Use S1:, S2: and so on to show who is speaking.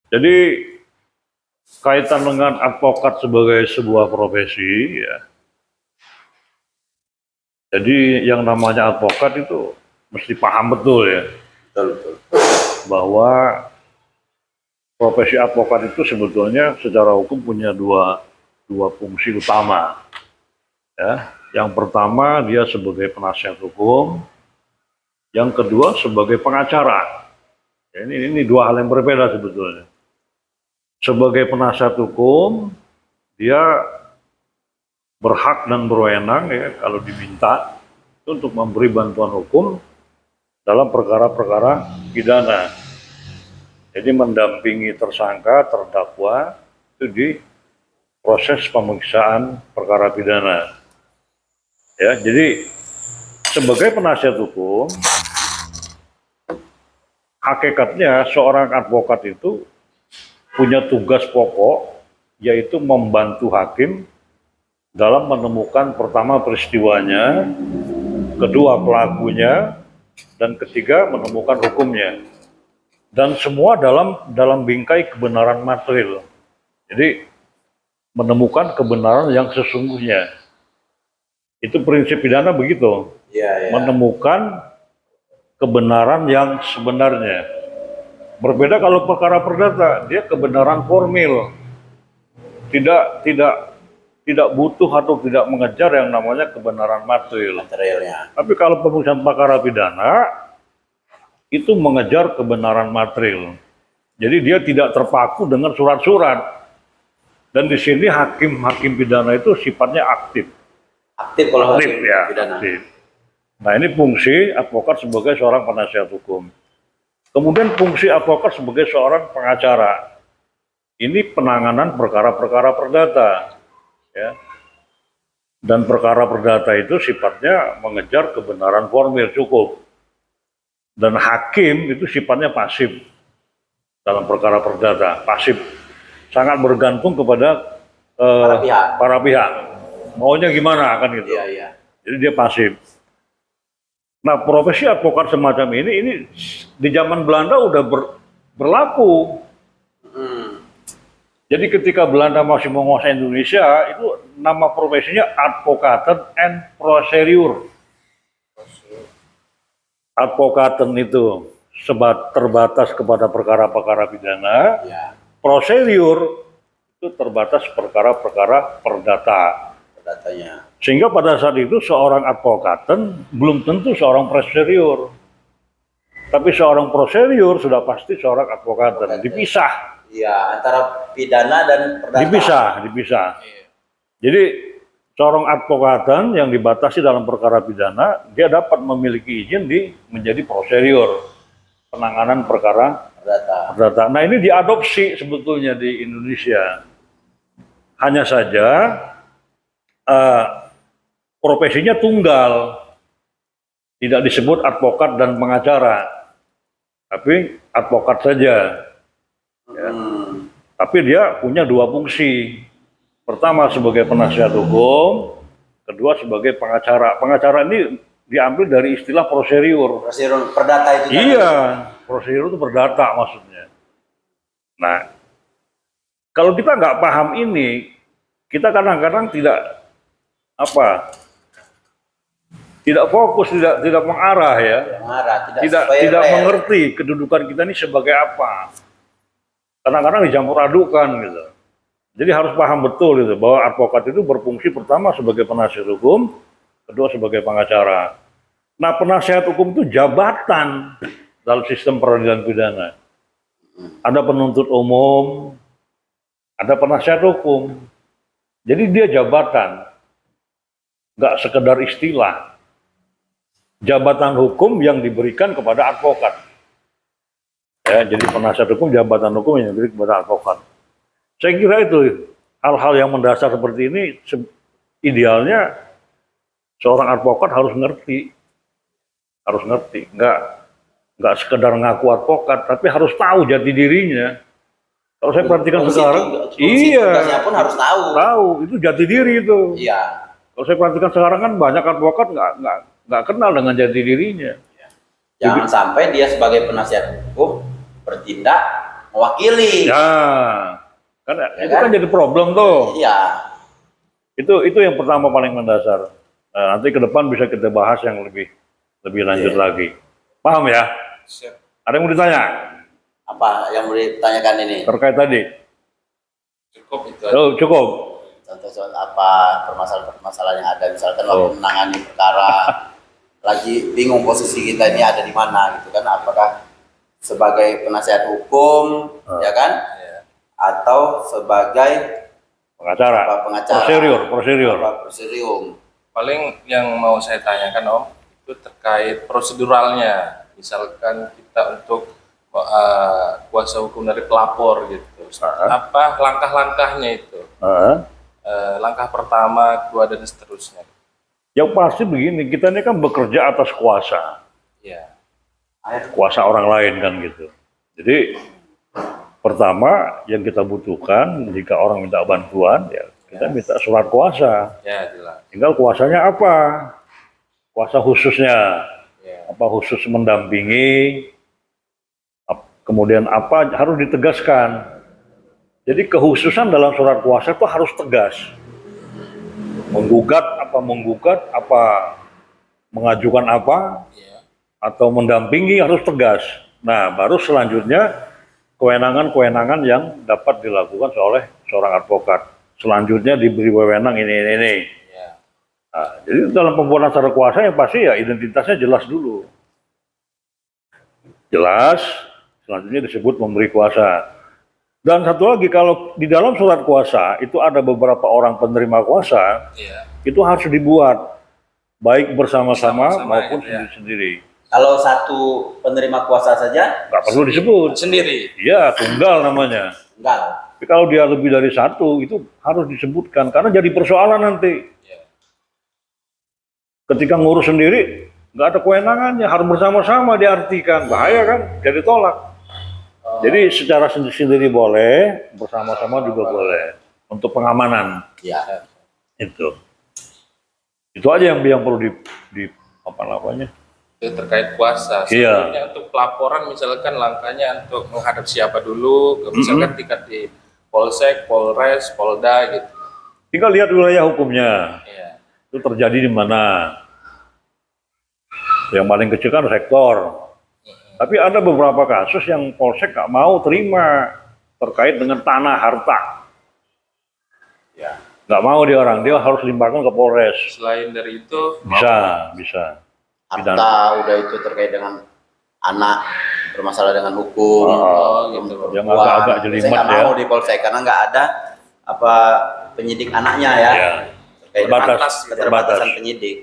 S1: Jadi kaitan dengan advokat sebagai sebuah profesi, ya. Jadi yang namanya advokat itu mesti paham betul ya,
S2: Betul.
S1: bahwa profesi advokat itu sebetulnya secara hukum punya dua fungsi utama. Ya. Yang pertama dia sebagai penasihat hukum, yang kedua sebagai pengacara. Ya, ini dua hal yang berbeda sebetulnya. Sebagai penasihat hukum, dia berhak dan berwenang ya kalau diminta untuk memberi bantuan hukum dalam perkara-perkara pidana. Jadi mendampingi tersangka, terdakwa itu di proses pemeriksaan perkara pidana. Ya, jadi sebagai penasihat hukum, hakikatnya seorang advokat itu punya tugas pokok, yaitu membantu hakim dalam menemukan pertama peristiwanya, kedua pelakunya, dan ketiga menemukan hukumnya. Dan semua dalam bingkai kebenaran material. Jadi menemukan kebenaran yang sesungguhnya. Itu prinsip pidana begitu.
S2: Ya.
S1: Menemukan kebenaran yang sebenarnya. Berbeda kalau perkara perdata, dia kebenaran formil. Tidak butuh atau tidak mengejar yang namanya kebenaran materialnya. Tapi kalau pemeriksaan perkara pidana itu mengejar kebenaran material. Jadi dia tidak terpaku dengan surat-surat. Dan di sini hakim pidana itu sifatnya aktif.
S2: Aktif kalau
S1: aktif ya,
S2: pidana.
S1: Aktif. Nah, ini fungsi advokat sebagai seorang penasihat hukum. Kemudian fungsi advokat sebagai seorang pengacara. Ini penanganan perkara-perkara perdata. Ya. Dan perkara perdata itu sifatnya mengejar kebenaran formil cukup. Dan hakim itu sifatnya pasif dalam perkara perdata. Pasif. Sangat bergantung kepada para pihak. Maunya gimana kan gitu.
S2: Iya.
S1: Jadi dia pasif. Nah, profesi advokat semacam ini di zaman Belanda udah berlaku. Jadi ketika Belanda masih menguasai Indonesia, itu nama profesinya advocaten en procedure. Advocaten itu terbatas kepada perkara-perkara pidana.
S2: Ya.
S1: Prosedur itu terbatas perkara-perkara perdata.
S2: Perdatanya.
S1: Sehingga pada saat itu seorang advokaten belum tentu seorang prosedur. Tapi seorang prosedur sudah pasti seorang advokaten. Dipisah.
S2: Iya, antara pidana dan
S1: Dipisah.
S2: perdata.
S1: Iya. Jadi seorang advokaten yang dibatasi dalam perkara pidana, dia dapat memiliki izin menjadi prosedur penanganan perkara perdata. Nah, ini diadopsi sebetulnya di Indonesia. Hanya saja profesinya tunggal, tidak disebut advokat dan pengacara, tapi advokat saja. Ya. Tapi dia punya dua fungsi. Pertama sebagai penasihat hukum, kedua sebagai pengacara. Pengacara ini diambil dari istilah prosedur.
S2: Prosedur perdata itu.
S1: Iya, prosedur itu perdata maksudnya. Nah, kalau kita nggak paham ini, kita kadang-kadang tidak fokus, tidak mengarah ya. Tidak mengerti kedudukan kita ini sebagai apa. Kadang-kadang dicampur adukan gitu. Jadi harus paham betul gitu bahwa advokat itu berfungsi pertama sebagai penasihat hukum, kedua sebagai pengacara. Nah, penasihat hukum itu jabatan dalam sistem peradilan pidana. Ada penuntut umum, ada penasihat hukum. Jadi dia jabatan. Nggak sekedar istilah. Jabatan hukum yang diberikan kepada advokat. Ya, jadi penasihat hukum, jabatan hukum yang diberikan kepada advokat. Saya kira itu hal-hal yang mendasar seperti ini idealnya seorang advokat harus ngerti, nggak sekedar ngaku advokat, tapi harus tahu jati dirinya. Kalau saya perhatikan sekarang,
S2: iya, pun harus
S1: tahu itu jati diri itu.
S2: Iya.
S1: Kalau saya perhatikan sekarang kan banyak advokat nggak kenal dengan jati dirinya.
S2: Jangan sampai dia sebagai penasihat hukum bertindak mewakili.
S1: Ya, kan itu kan jadi problem tuh.
S2: Iya.
S1: Itu yang pertama paling mendasar. Nah, nanti ke depan bisa kita bahas yang lebih lanjut lagi. Paham ya?
S3: Siap.
S1: Ada yang mau ditanya
S2: Apa yang mau ditanyakan ini?
S1: terkait tadi?
S3: Cukup itu aja.
S1: Oh, cukup.
S2: Contoh-contoh apa permasalahan-permasalahan yang ada, misalkan waktu menangani perkara lagi bingung posisi kita ini ada di mana gitu kan, apakah sebagai penasihat hukum ya kan, atau sebagai
S1: Pengacara.
S2: pengacara,
S1: Prosedur.
S2: proserium.
S3: Paling yang mau saya tanyakan Om, itu terkait proseduralnya. Misalkan kita untuk kuasa hukum dari pelapor gitu. Apa langkah-langkahnya itu? Langkah pertama, kedua, dan seterusnya.
S1: Yang pasti begini, kita ini kan bekerja atas kuasa.
S3: Ya.
S1: Kuasa orang lain kan gitu. Jadi pertama yang kita butuhkan jika orang minta bantuan ya kita minta surat kuasa.
S3: Ya, jelas.
S1: Tinggal kuasanya apa? Kuasa khususnya.
S3: Ya.
S1: Apa khusus mendampingi? Kemudian apa harus ditegaskan? Jadi kekhususan dalam surat kuasa itu harus tegas. Menggugat, apa mengajukan apa,
S3: Ya.
S1: atau mendampingi harus tegas. Nah, baru selanjutnya kewenangan-kewenangan yang dapat dilakukan oleh seorang advokat. Selanjutnya diberi wewenang ini.
S3: Ya.
S1: Nah, jadi dalam pembuatan surat kuasa yang pasti ya identitasnya jelas dulu. Jelas, selanjutnya disebut memberi kuasa. Dan satu lagi, kalau di dalam surat kuasa itu ada beberapa orang penerima kuasa,
S3: Ya.
S1: itu harus dibuat baik bersama-sama maupun
S3: gitu ya.
S1: sendiri-sendiri.
S2: Kalau satu penerima kuasa saja
S1: Nggak perlu disebut.
S3: Sendiri.
S1: Iya, tunggal namanya.
S2: enggak.
S1: Tapi kalau dia lebih dari satu, itu harus disebutkan karena jadi persoalan nanti.
S3: Ya.
S1: Ketika ngurus sendiri, nggak ada kewenangannya, harus bersama-sama diartikan. Bahaya kan, jadi tolak. Jadi secara sendiri boleh, bersama-sama juga boleh. Untuk pengamanan,
S2: Ya.
S1: itu. Itu aja yang perlu di apa namanya?
S3: Itu terkait kuasa.
S1: Iya.
S3: Sebelumnya untuk pelaporan misalkan langkahnya untuk menghadap siapa dulu, misalkan tingkat di Polsek, Polres, Polda gitu.
S1: Tinggal lihat wilayah hukumnya.
S3: Iya.
S1: Itu terjadi di mana. Yang paling kecil kan rektor. Tapi ada beberapa kasus yang Polsek nggak mau terima terkait dengan tanah harta.
S3: Ya.
S1: Nggak mau dia harus limpahkan ke Polres.
S3: Selain dari itu,
S1: Bisa.
S2: Harta udah itu terkait dengan anak, bermasalah dengan hukum,
S3: gitu.
S1: Yang
S2: perempuan.
S1: agak-agak
S2: Saya
S1: jelimet
S2: nggak
S1: ya.
S2: mau di polsek karena nggak ada apa penyidik anaknya ya.
S1: Ya.
S2: Terkait dengan
S1: Terbatas.
S2: keterbatasan penyidik.